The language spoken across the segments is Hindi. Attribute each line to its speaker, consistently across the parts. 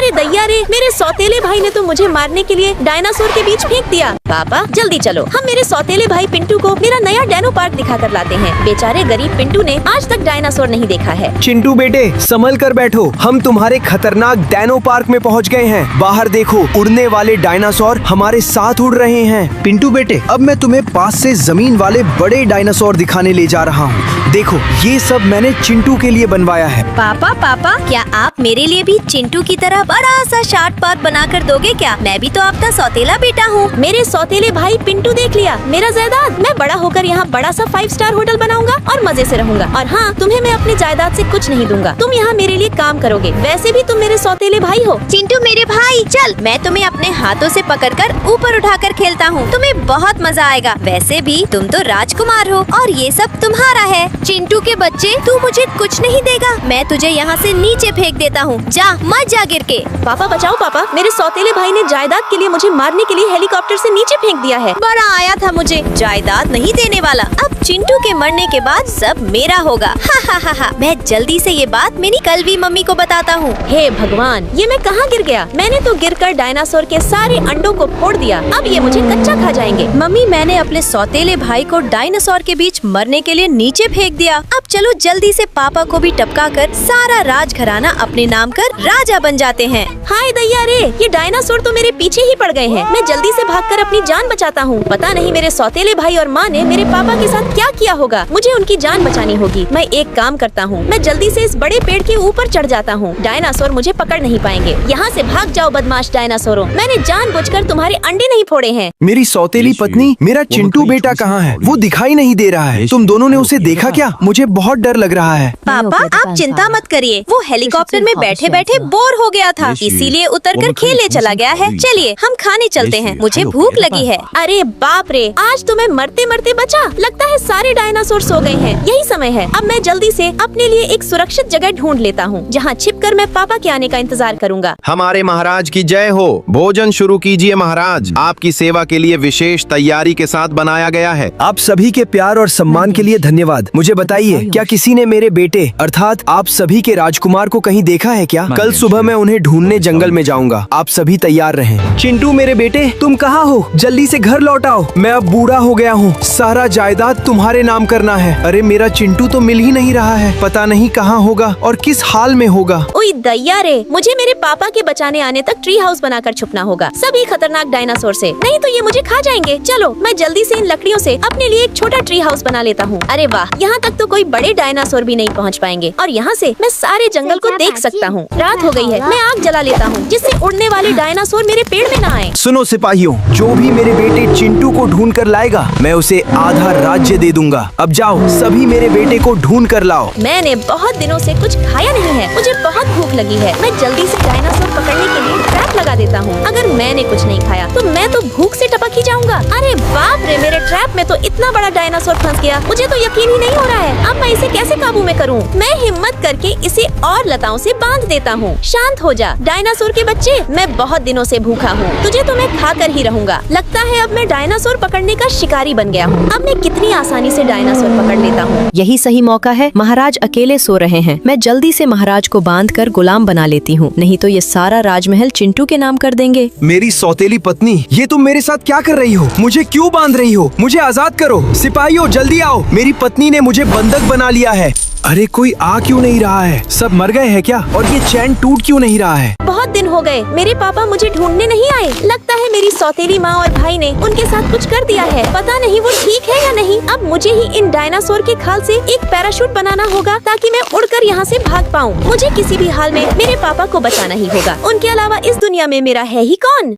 Speaker 1: अरे दैया रे, मेरे सौतेले भाई ने तो मुझे मारने के लिए डायनासोर के बीच फेंक दिया। पापा जल्दी चलो, हम मेरे सौतेले भाई पिंटू को मेरा नया डैनो पार्क दिखा कर लाते हैं। बेचारे गरीब पिंटू ने आज तक डायनासोर नहीं देखा है।
Speaker 2: चिंटू बेटे संभल कर बैठो, हम तुम्हारे खतरनाक डैनो पार्क में पहुंच गए हैं। बाहर देखो, उड़ने वाले डायनासोर हमारे साथ उड़ रहे हैं।
Speaker 3: पिंटू बेटे, अब मैं तुम्हें पास से जमीन वाले बड़े डायनासोर दिखाने ले जा रहा हूँ। देखो, ये सब मैंने चिंटू के लिए बनवाया है।
Speaker 1: पापा पापा, क्या आप मेरे लिए भी चिंटू की तरह बड़ा सा शार्ट पार्क बना कर दोगे क्या? मैं भी तो आपका सौतेला बेटा हूँ। मेरे सौतेले भाई पिंटू देख लिया मेरा जायदाद। मैं बड़ा होकर यहाँ बड़ा सा 5 स्टार होटल बनाऊंगा और मजे से रहूंगा। और हाँ, तुम्हें मैं अपनी जायदाद से कुछ नहीं दूंगा। तुम यहाँ मेरे लिए काम करोगे। वैसे भी तुम मेरे सौतेले भाई हो। चिंटू मेरे भाई, चल मैं तुम्हें अपने हाथों से पकड़कर ऊपर उठाकर खेलता हूँ। तुम्हें बहुत मजा आएगा। वैसे भी तुम तो राजकुमार हो और ये सब तुम्हारा है। चिंटू के बच्चे, तू मुझे कुछ नहीं देगा। मैं तुझे यहाँ से नीचे फेंक देता हूँ। जा, मत जा गिर के। पापा बचाओ पापा, मेरे सौतेले भाई ने जायदाद के लिए मुझे मारने के लिए हेलीकॉप्टर से नीचे फेंक दिया है। बड़ा आया था मुझे, जायदाद नहीं देने वाला। अब चिंटू के मरने के बाद सब मेरा होगा। हा हा हा हा। मैं जल्दी से ये बात मेरी कलवी मम्मी को बताता हूँ। हे भगवान, ये मैं कहाँ गिर गया? मैंने तो गिरकर डायनासोर के सारे अंडों को फोड़ दिया। अब ये मुझे कच्चा खा जाएंगे। मम्मी, मैंने अपने सौतेले भाई को डायनासोर के बीच मरने के लिए नीचे फेंक दिया। अब चलो जल्दी से पापा को भी टपका कर सारा राजघराना अपने नाम कर राजा बन जाते हैं। हाय दैया रे, ये डायनासोर तो मेरे पीछे ही पड़ गए हैं। मैं जल्दी से भागकर अपनी जान बचाता हूँ। पता नहीं मेरे सौतेले भाई और माँ ने मेरे पापा के साथ क्या किया होगा। मुझे उनकी जान बचानी होगी। मैं एक काम करता हूँ, मैं जल्दी से इस बड़े पेड़ के ऊपर चढ़ जाता हूँ। डायनासोर मुझे पकड़ नहीं पाएंगे। यहाँ से भाग जाओ बदमाश डायनासोरों। मैंने जानबूझकर तुम्हारे अंडे नहीं फोड़े हैं।
Speaker 3: मेरी सौतेली पत्नी, मेरा चिंटू बेटा कहाँ है? वो दिखाई नहीं दे रहा है। तुम दोनों ने उसे देखा क्या? मुझे बहुत डर लग रहा है।
Speaker 1: पापा आप चिंता मत करिए, वो हेलीकॉप्टर में बैठे बैठे बोर हो गया था, इसीलिए उतरकर खेलने चला गया है। चलिए हम खाने चलते हैं, मुझे भूख लगी है। अरे बाप रे, आज तो मैं मरते मरते बचा। लगता है सारे डायनासोर सो गए हैं। यही समय है, अब मैं जल्दी से अपने लिए एक सुरक्षित जगह ढूंढ लेता हूँ, जहाँ छिपकर मैं पापा के आने का इंतजार करूँगा।
Speaker 4: हमारे महाराज की जय हो। भोजन शुरू कीजिए महाराज, आपकी सेवा के लिए विशेष तैयारी के साथ बनाया गया है।
Speaker 2: आप सभी के प्यार और सम्मान के लिए धन्यवाद। मुझे बताइए, क्या किसी ने मेरे बेटे अर्थात आप सभी के राजकुमार को कहीं देखा है क्या? कल सुबह मैं उन्हें ढूंढने जंगल में जाऊंगा। आप सभी तैयार रहें। चिंटू मेरे बेटे, तुम कहाँ हो? जल्दी से घर लौट आओ। मैं अब बूढ़ा हो गया हूँ, सारा जायदाद तुम्हारे नाम करना है। अरे मेरा चिंटू तो मिल ही नहीं रहा है। पता नहीं कहाँ होगा और किस हाल में होगा।
Speaker 1: ओए दैया रे, मुझे मेरे पापा के बचाने आने तक ट्री हाउस बनाकर छुपना होगा, सभी खतरनाक डायनासोर से, नहीं तो ये मुझे खा जाएंगे। चलो मैं जल्दी से इन लकड़ियों से अपने लिए एक छोटा ट्री हाउस बना लेता हूँ। अरे वाह, यहाँ तक तो कोई बड़े डायनासोर भी नहीं पहुँच पाएंगे और यहाँ से मैं सारे जंगल को देख सकता हूँ। रात हो गई है, मैं आग जला लेता हूँ जिससे उड़ने वाले डायनासोर मेरे पेड़ में न आए।
Speaker 2: सुनो सिपाहियों, जो भी मेरे बेटे चिंटू को ढूंढ कर लाएगा, मैं उसे आधा राज्य दे दूंगा। अब जाओ, सभी मेरे बेटे को ढूंढ कर लाओ।
Speaker 1: मैंने बहुत दिनों से कुछ खाया नहीं है, मुझे बहुत भूख लगी है। मैं जल्दी से डायनासोर पकड़ने के लिए ट्रैप लगा देता हूँ। अगर मैंने कुछ नहीं खाया तो मैं तो भूख से टपक ही जाऊंगा। अरे बाप रे, मेरे ट्रैप में तो इतना बड़ा डायनासोर फंस गया, मुझे तो यकीन ही नहीं हो रहा है। अब मैं इसे कैसे काबू में करूँ? मैं हिम्मत करके इसे और लताओं से बांध देता हूँ। शांत हो जा डायनासोर के बच्चे, मैं बहुत दिनों से भूखा हूँ, तुझे तो मैं खा कर ही रहूंगा। लगता है अब मैं डायनासोर पकड़ने का शिकारी बन गया हूँ। अब मैं कितनी आसानी से डायनासोर पकड़ लेता हूँ।
Speaker 5: यही सही मौका है। महाराज अकेले सो रहे हैं, मैं जल्दी से महाराज को बांधकर गुलाम बना लेती हूँ, नहीं तो ये सारा राजमहल चिंटू के नाम कर देंगे।
Speaker 2: मेरी सौतेली पत्नी, ये तुम मेरे साथ क्या कर रही हो? मुझे क्यों बांध रही हो? मुझे आजाद करो। सिपाहियों जल्दी आओ, मेरी पत्नी ने मुझे बंधक बना लिया है। अरे कोई आ क्यों नहीं रहा है? सब मर गए हैं क्या? और ये चैन टूट क्यों नहीं रहा है?
Speaker 1: बहुत दिन हो गए, मेरे पापा मुझे ढूंढने नहीं आए। लगता है मेरी सौतेली माँ और भाई ने उनके साथ कुछ कर दिया है। पता नहीं वो ठीक है या नहीं। अब मुझे ही इन डायनासोर के खाल से एक पैराशूट बनाना होगा ताकि मैं उड़कर यहाँ से भाग पाऊँ। मुझे किसी भी हाल में मेरे पापा को बचाना ही होगा। उनके अलावा इस दुनिया में मेरा है ही कौन?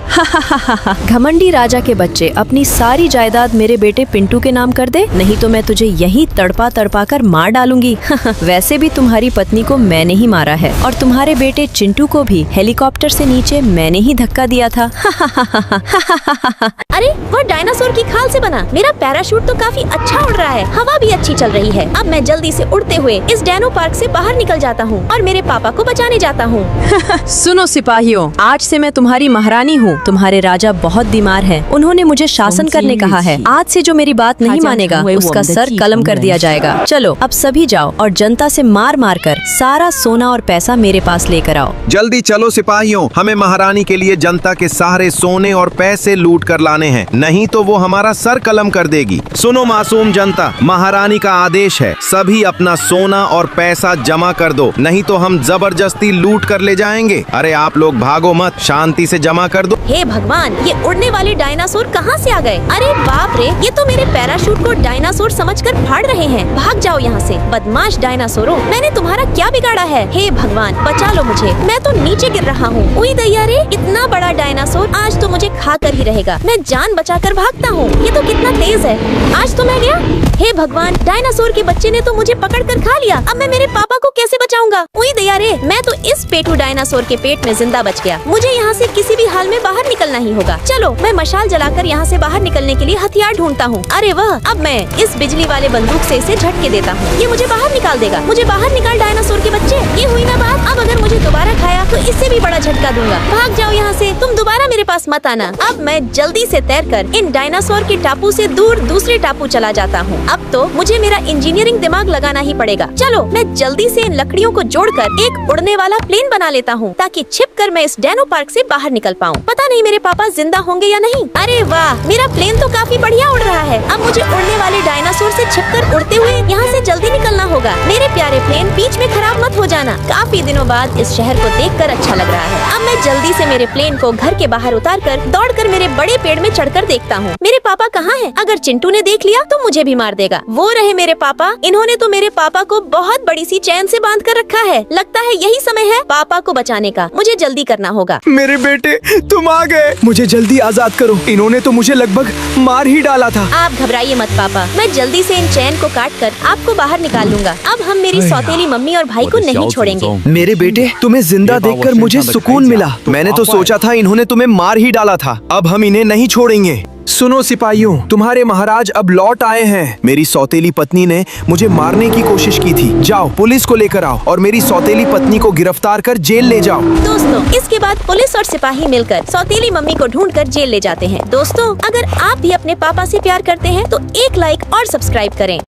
Speaker 5: घमंडी राजा के बच्चे, अपनी सारी जायदाद मेरे बेटे पिंटू के नाम कर दे, नहीं तो मैं तुझे यही तड़पा तड़पा कर मार डालूंगी। वैसे भी तुम्हारी पत्नी को मैंने ही मारा है और तुम्हारे बेटे चिंटू को भी हेलीकॉप्टर से नीचे मैंने ही धक्का दिया था।
Speaker 1: अरे वो डायनासोर की खाल से बना मेरा पैराशूट तो काफी अच्छा उड़ रहा है, हवा भी अच्छी चल रही है। अब मैं जल्दी से उड़ते हुए इस डायनो पार्क से बाहर निकल जाता हूँ और मेरे पापा को बचाने जाता हूँ।
Speaker 5: सुनो सिपाहियों, आज से मैं तुम्हारी महारानी हूँ। तुम्हारे राजा बहुत बीमार हैं। उन्होंने मुझे शासन करने कहा है। आज से जो मेरी बात नहीं मानेगा उसका सर कलम कर दिया जाएगा। चलो अब सभी जाओ और जनता से मार मार कर सारा सोना और पैसा मेरे पास लेकर आओ।
Speaker 4: जल्दी चलो सिपाहियों, हमें महारानी के लिए जनता के सारे सोने और पैसे लूट कर लाने हैं, नहीं तो वो हमारा सर कलम कर देगी। सुनो मासूम जनता, महारानी का आदेश है, सभी अपना सोना और पैसा जमा कर दो, नहीं तो हम जबरदस्ती लूट कर ले जाएंगे। अरे आप लोग भागो मत, शांति से जमा कर दो।
Speaker 1: हे भगवान, ये उड़ने वाले डायनासोर कहाँ से आ गए? अरे बाप रे, ये तो मेरे पैराशूट को डायनासोर समझकर फाड़ रहे हैं। भाग जाओ यहाँ से, बदमाश डायनासोरों, मैंने तुम्हारा क्या बिगाड़ा है? हे भगवान बचा लो मुझे, मैं तो नीचे गिर रहा हूँ। उई दैया रे, इतना बड़ा डायनासोर आज तो मुझे खा कर ही रहेगा। मैं जान बचाकर भागता हूँ, ये तो कितना तेज है। आज तो मैं गया। हे भगवान, डायनासोर के बच्चे ने तो मुझे पकड़ कर खा लिया। अब मैं मेरे पापा को कैसे बचाऊंगा? उई दैया रे, मैं तो इस पेटू डायनासोर के पेट में जिंदा बच गया। मुझे यहाँ से किसी भी हाल में बाहर निकलना ही होगा। चलो मैं मशाल जलाकर यहाँ से बाहर निकलने के लिए हथियार ढूंढता हूँ। अरे वाह, अब मैं इस बिजली वाले बंदूक से इसे झटके देता हूँ, ये मुझे बाहर निकाल देगा। मुझे बाहर निकाल डायनासोर के बच्चे, ये हुई ना बात। अब अगर मुझे दोबारा खाया तो इससे भी बड़ा झटका दूंगा। भाग जाओ यहाँ से, तुम दोबारा मेरे पास मत आना। अब मैं जल्दी से तैरकर इन डायनासोर के टापू से दूर दूसरे टापू चला जाता हूँ। अब तो मुझे मेरा इंजीनियरिंग दिमाग लगाना ही पड़ेगा। चलो मैं जल्दी से इन लकड़ियों को जोड़कर एक उड़ने वाला प्लेन बना लेता हूँ, ताकि छिपकर मैं इस डायनो पार्क से बाहर निकल पाऊँ। पता नहीं मेरे पापा जिंदा होंगे या नहीं। अरे वाह, मेरा प्लेन तो काफी बढ़िया उड़ रहा है। अब मुझे उड़ने वाले डायनासोर से छिपकर उड़ते हुए यहाँ से जल्दी निकलना होगा। मेरे प्यारे प्लेन, बीच में खराब मत हो जाना। काफी दिनों बाद इस शहर को देखकर अच्छा लग रहा है। अब मैं जल्दी से मेरे प्लेन को घर के बाहर उतारकर दौड़कर मेरे बड़े पेड़ में चढ़कर देखता हूँ मेरे पापा कहाँ हैं। अगर चिंटू ने देख लिया तो मुझे भी मार देगा। वो रहे मेरे पापा, इन्होंने तो मेरे पापा को बहुत बड़ी सी चैन से बांध कर रखा है। लगता है यही समय है पापा को बचाने का। मुझे जल्दी करना होगा।
Speaker 3: मेरे बेटे, तुम आ गए। मुझे जल्दी आजाद करो, इन्होंने तो मुझे लगभग मार ही डाला था।
Speaker 1: आप घबराइए मत पापा, मैं जल्दी से इन चैन को काट कर आपको बाहर निकाल लूंगा। अब हम मेरी सौतेली मम्मी और भाई को नहीं छोड़ेंगे।
Speaker 3: मेरे बेटे, तुम्हें जिंदा देखकर मुझे सुकून मिला। मैंने तो सोचा था इन्होंने तुम्हें मार ही डाला था। अब हम इन्हें नहीं छोड़ेंगे। सुनो सिपाहियों, तुम्हारे महाराज अब लौट आए हैं। मेरी सौतेली पत्नी ने मुझे मारने की कोशिश की थी। जाओ पुलिस को लेकर आओ और मेरी सौतेली पत्नी को गिरफ्तार कर जेल ले जाओ।
Speaker 1: दोस्तों, इसके बाद पुलिस और सिपाही मिलकर सौतेली मम्मी को ढूंढकर जेल ले जाते हैं। दोस्तों, अगर आप भी अपने पापा से प्यार करते हैं तो एक लाइक और सब्सक्राइब करें।